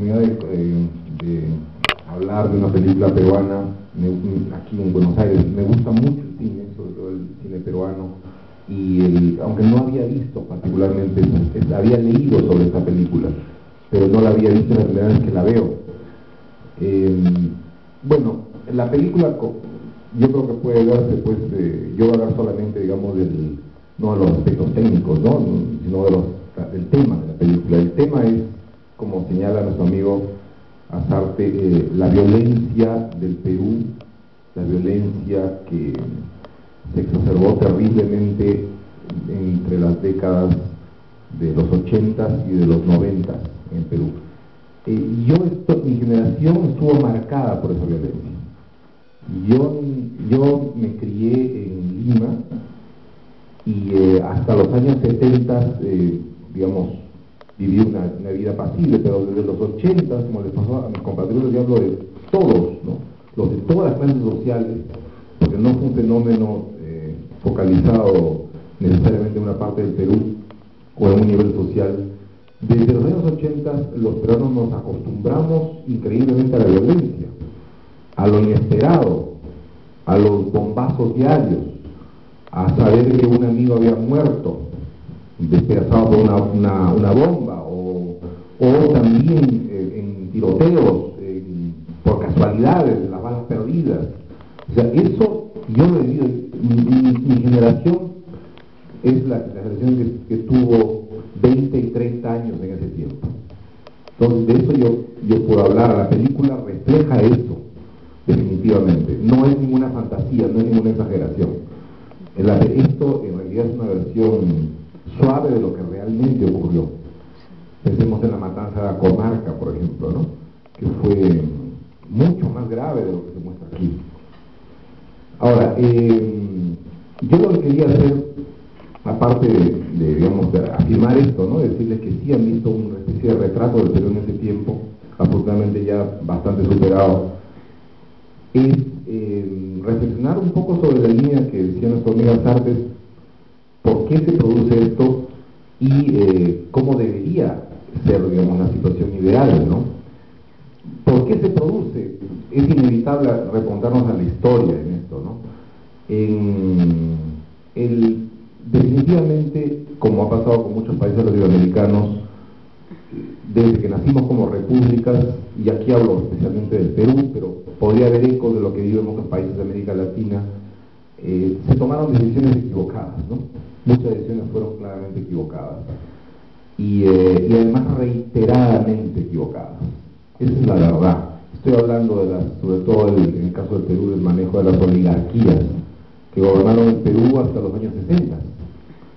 oportunidad de hablar de una película peruana aquí en Buenos Aires. Me gusta mucho el cine, sobre todo el cine peruano, y aunque no había visto particularmente, había leído sobre esta película, pero no la había visto, la primera vez que la veo. Bueno, la película, yo creo que puede darse, pues, yo voy a hablar solamente, digamos, no de los aspectos técnicos, ¿no? Sino del tema de la película. El tema es, como señala nuestro amigo Azarte, la violencia del Perú, la violencia que se exacerbó terriblemente entre las décadas de los 80 y de los 90 en Perú. Mi generación estuvo marcada por esa violencia. Yo me crié en Lima y hasta los años 70, digamos, viví una vida pasible, pero desde los 80, como les pasó a mis compatriotas, yo hablo de todos, ¿no? Los de todas las clases sociales, porque no fue un fenómeno focalizado necesariamente en una parte del Perú o en un nivel social. Desde los años 80 los peruanos nos acostumbramos increíblemente a la violencia, a lo inesperado, a los bombazos diarios, a saber que un amigo había muerto despedazado por una bomba, o también en tiroteos, por casualidades, las balas perdidas. O sea, eso yo lo he vivido. Mi generación es la generación que tuvo 20 y 30 años en ese tiempo. Entonces, de eso yo puedo hablar. La película refleja eso, definitivamente. No es ninguna fantasía, no es ninguna exageración. Esto en realidad es una versión suave de lo que realmente ocurrió. Pensemos en la matanza de la Comarca, por ejemplo, ¿no? Que fue mucho más grave de lo que se muestra aquí. Ahora, yo lo que quería hacer, aparte digamos, de afirmar esto, ¿no? Decirles que sí han visto una especie de retrato del Perú en ese tiempo, afortunadamente ya bastante superado, es reflexionar un poco sobre la línea que decía nuestro amigo Sartes, por qué se produce esto y cómo debería ser, digamos, la situación ideal, ¿no? ¿Por qué se produce? Es inevitable remontarnos a la historia en esto, ¿no? Definitivamente, como ha pasado con muchos países latinoamericanos, desde que nacimos como repúblicas, y aquí hablo especialmente del Perú, pero podría haber eco de lo que viven otros países de América Latina, se tomaron decisiones equivocadas, ¿no? Muchas decisiones fueron claramente equivocadas y además reiteradamente equivocadas. Esa es la verdad. Estoy hablando sobre todo en el caso del Perú, del manejo de las oligarquías que gobernaron el Perú hasta los años 60.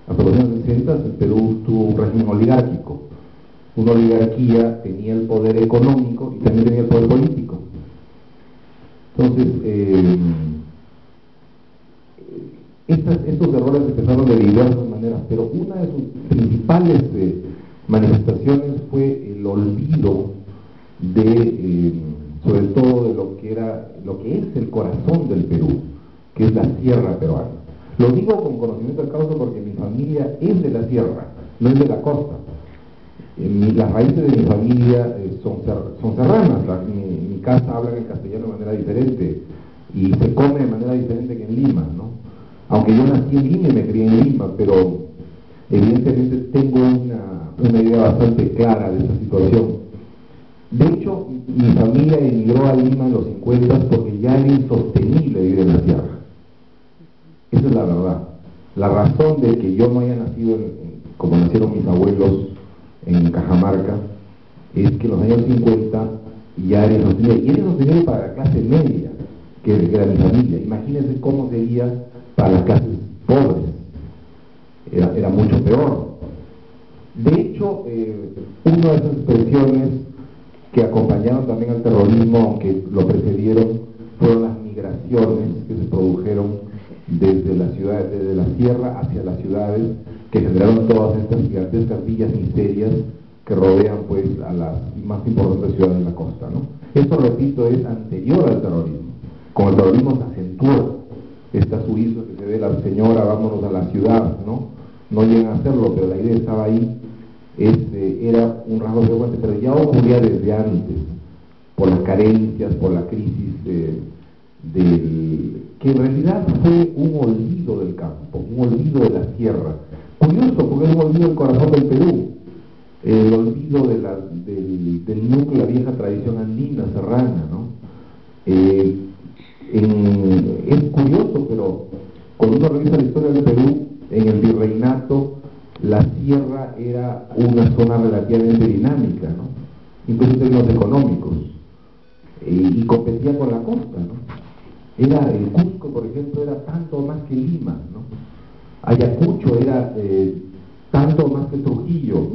Hasta los años 60 el Perú tuvo un régimen oligárquico. Una oligarquía tenía el poder económico y también tenía el poder político. Entonces, estos errores empezaron de diversas maneras, pero una de sus principales manifestaciones fue el olvido sobre todo de lo que es el corazón del Perú, que es la sierra peruana. Lo digo con conocimiento de causa porque mi familia es de la sierra, no es de la costa. Las raíces de mi familia son serranas. Mi casa habla el castellano de manera diferente y se come de manera diferente que en Lima, ¿no? Aunque yo nací en Lima y me crié en Lima, pero evidentemente tengo una idea bastante clara de esa situación. De hecho, mi familia emigró a Lima en los 50 porque ya era insostenible vivir en la sierra. Esa es la verdad. La razón de que yo no haya nacido como nacieron mis abuelos en Cajamarca es que en los años 50 ya era insostenible. Y era insostenible para la clase media, que era mi familia. Imagínense cómo sería para las clases pobres. Era mucho peor. De hecho, una de esas expresiones que acompañaron también al terrorismo, aunque lo precedieron, fueron las migraciones que se produjeron desde la sierra hacia las ciudades, que generaron todas estas gigantescas villas misterias que rodean, pues, a las más importantes ciudades de la costa, ¿no? Esto, repito, es anterior al terrorismo. Con el terrorismo se acentuó esta suizo que se ve la señora, vámonos a la ciudad, ¿no? No llegan a hacerlo, pero la idea estaba ahí. era un rasgo frecuente, pero ya ocurría desde antes, por las carencias, por la crisis que en realidad fue un olvido del campo, un olvido de la tierra. Curioso, porque es un olvido del corazón del Perú, el olvido del núcleo, la vieja tradición andina, serrana, ¿no? Es curioso, pero cuando uno revisa la historia del Perú, en el virreinato, la sierra era una zona relativamente dinámica, ¿no? Incluso en términos económicos, y competía con la costa, ¿no? Era el Cusco, por ejemplo, era tanto más que Lima, ¿no? Ayacucho era tanto más que Trujillo,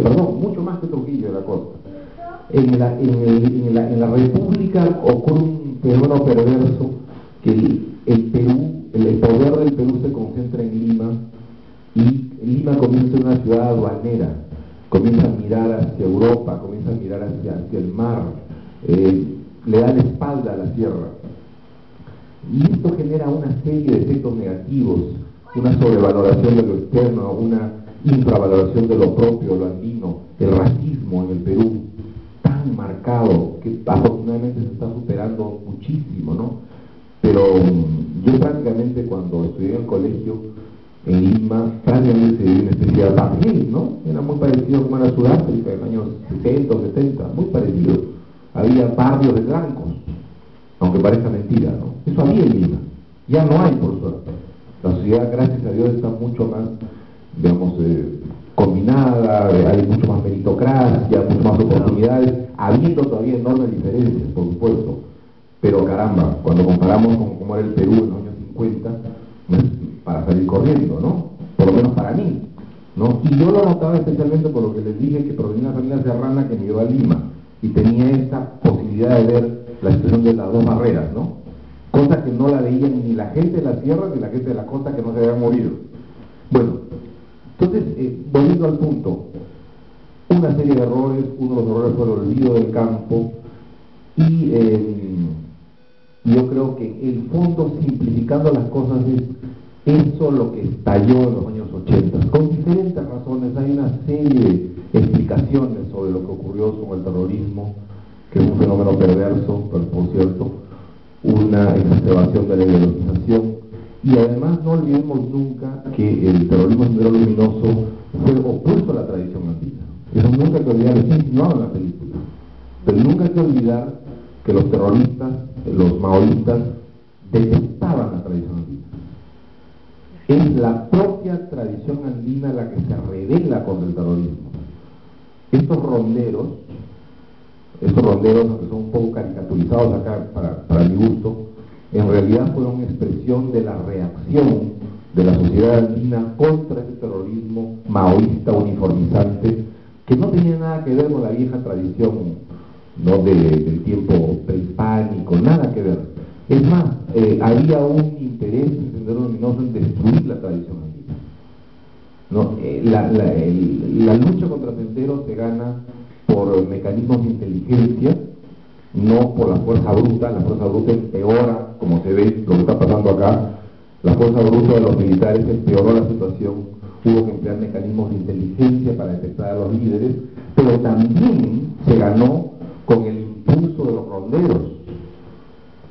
perdón, mucho más que Trujillo de la costa. En la República ocurre un fenómeno perverso, que el poder del Perú se concentra en Lima, y Lima comienza a ser una ciudad aduanera, comienza a mirar hacia Europa, comienza a mirar hacia el mar, le da la espalda a la tierra. Y esto genera una serie de efectos negativos, una sobrevaloración de lo externo, una infravaloración de lo propio, lo andino, el racismo en el Perú, tan marcado, que afortunadamente se está superando muchísimo, ¿no? Pero yo prácticamente cuando estudié en el colegio en Lima, prácticamente se dio una especie de apartheid, ¿no? Era muy parecido como era Sudáfrica en los años 60 o 70, muy parecido. Había barrios de blancos, aunque parezca mentira, ¿no? Eso había en Lima, ya no hay, por suerte. La sociedad, gracias a Dios, está mucho más, digamos, combinada, hay mucho más meritocracia, mucho más oportunidades, habiendo todavía enormes diferencias, por supuesto. Pero caramba, cuando comparamos con cómo era el Perú en los años 50, no es para salir corriendo, ¿no? Por lo menos para mí, ¿no? Y yo lo notaba especialmente por lo que les dije, que provenía de una familia serrana que emigró a Lima y tenía esta posibilidad de ver la situación de las dos barreras, ¿no? Cosa que no la veían ni la gente de la sierra ni la gente de la costa, que no se habían morido. Bueno, entonces, volviendo al punto, una serie de errores, uno de los errores fue el olvido del campo, y yo creo que en el fondo, simplificando las cosas, es eso lo que estalló en los años 80, con diferentes razones. Hay una serie de explicaciones sobre lo que ocurrió con el terrorismo, que es un fenómeno perverso, por cierto, una exacerbación de la ideologización, y además no olvidemos nunca que el terrorismo Sendero Luminoso fue opuesto a la tradición andina. Eso nunca hay que olvidar, es insinuado en la película, pero nunca hay que olvidar que los terroristas, los maoístas, detestaban la tradición andina. Es la propia tradición andina la que se revela contra el terrorismo. Estos ronderos, que son un poco caricaturizados acá para mi gusto, en realidad fueron expresión de la reacción de la sociedad andina contra ese terrorismo maoísta uniformizante, que no tenía nada que ver con la vieja tradición, ¿no? del tiempo prehispánico, nada que ver. Es más, había un interés en Sendero Luminoso en destruir la tradición andina, ¿no? La lucha contra Sendero se gana por mecanismos de inteligencia, no por la fuerza bruta. La fuerza bruta empeora, como se ve lo que está pasando acá. La fuerza bruta de los militares empeoró la situación, hubo que emplear mecanismos de inteligencia para detectar a los líderes, pero también se ganó con el impulso de los ronderos,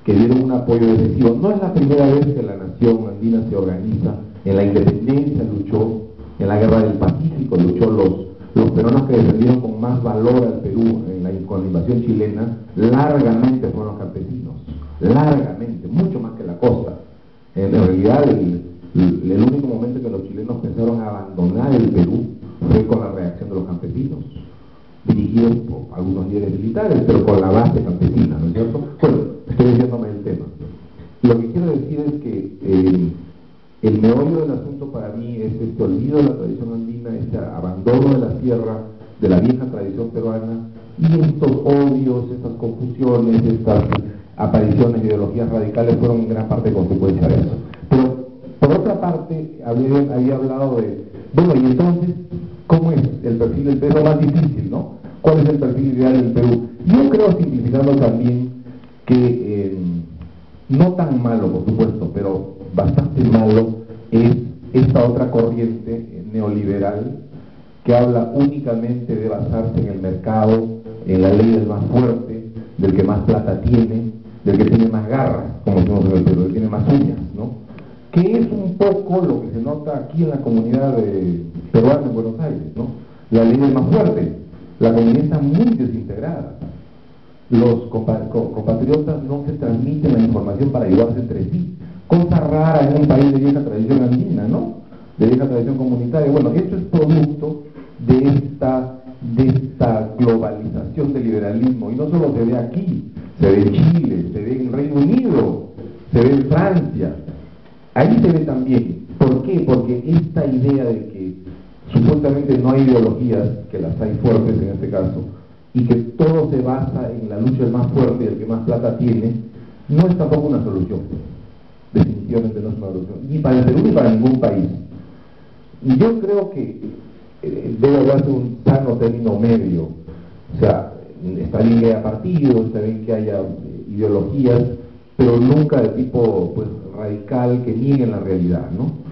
que dieron un apoyo decisivo. No es la primera vez que la nación andina se organiza. En la independencia luchó, en la guerra del Pacífico luchó. Los peruanos que defendieron con más valor al Perú con la invasión chilena, largamente fueron los campesinos, largamente, mucho más que la costa. En realidad, el único momento en que los chilenos pensaron abandonar el Perú fue con la reacción de los campesinos, dirigidos por algunos líderes militares, pero con la base campesina, ¿no es cierto? Bueno, estoy diciéndome el tema. Lo que quiero decir es que el meollo del asunto para mí es este olvido de la tradición andina, este abandono de la tierra, de la vieja tradición peruana, y estos odios, estas confusiones, estas apariciones de ideologías radicales fueron en gran parte consecuencia de eso. Pero, por otra parte, había hablado de, bueno, y entonces, ¿cómo es el perfil del Perú? Más difícil, ¿no? ¿Cuál es el perfil ideal del Perú? Yo creo, simplificando también, que no tan malo, por supuesto, pero bastante malo es esta otra corriente neoliberal que habla únicamente de basarse en el mercado, en la ley del más fuerte, del que más plata tiene, del que tiene más garras, como decimos en el Perú, del que tiene más uñas, ¿no? Que es un poco lo que se nota aquí en la comunidad peruana en Buenos Aires, ¿no? La ley del más fuerte. La comunidad está muy desintegrada. Los compatriotas no se transmiten la información para ayudarse entre sí. Cosa rara en un país de vieja tradición andina, ¿no? De vieja tradición comunitaria. Bueno, esto es producto de esta globalización del liberalismo. Y no solo se ve aquí, se ve en Chile, se ve en Reino Unido, se ve en Francia. Ahí se ve también. ¿Por qué? Porque esta idea de que supuestamente no hay ideologías, que las hay fuertes en este caso, y que todo se basa en la lucha del más fuerte y el que más plata tiene, no es tampoco una solución. Definitivamente no es una solución, ni para el Perú ni para ningún país. Y yo creo que debe haberse un sano término medio. O sea, está bien que haya partidos, está bien que haya ideologías, pero nunca de tipo pues radical que nieguen la realidad, ¿no?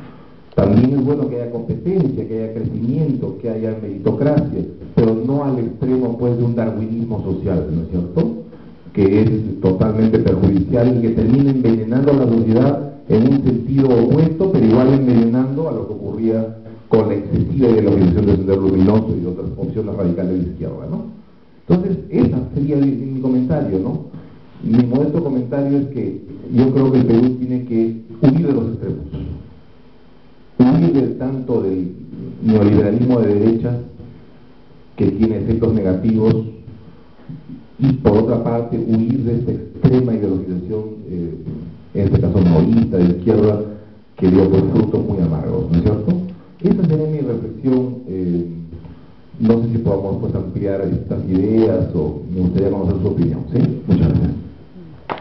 También es bueno que haya competencia, que haya crecimiento, que haya meritocracia, pero no al extremo pues de un darwinismo social, ¿no es cierto? Que es totalmente perjudicial y que termina envenenando a la sociedad en un sentido opuesto, pero igual envenenando a lo que ocurría con la excesiva ideologización del Sendero Luminoso y otras opciones radicales de izquierda, ¿no? Entonces, ese sería mi comentario, ¿no? Mi modesto comentario es que yo creo que el Perú tiene que huir de los extremos, huir tanto del neoliberalismo de derecha, que tiene efectos negativos, y por otra parte huir de esta extrema ideologización, en este caso maoísta, de izquierda, que dio pues frutos muy amargos, ¿no es cierto? Esa sería mi reflexión. No sé si podamos pues ampliar estas ideas, o me gustaría conocer su opinión, ¿sí? Muchas gracias.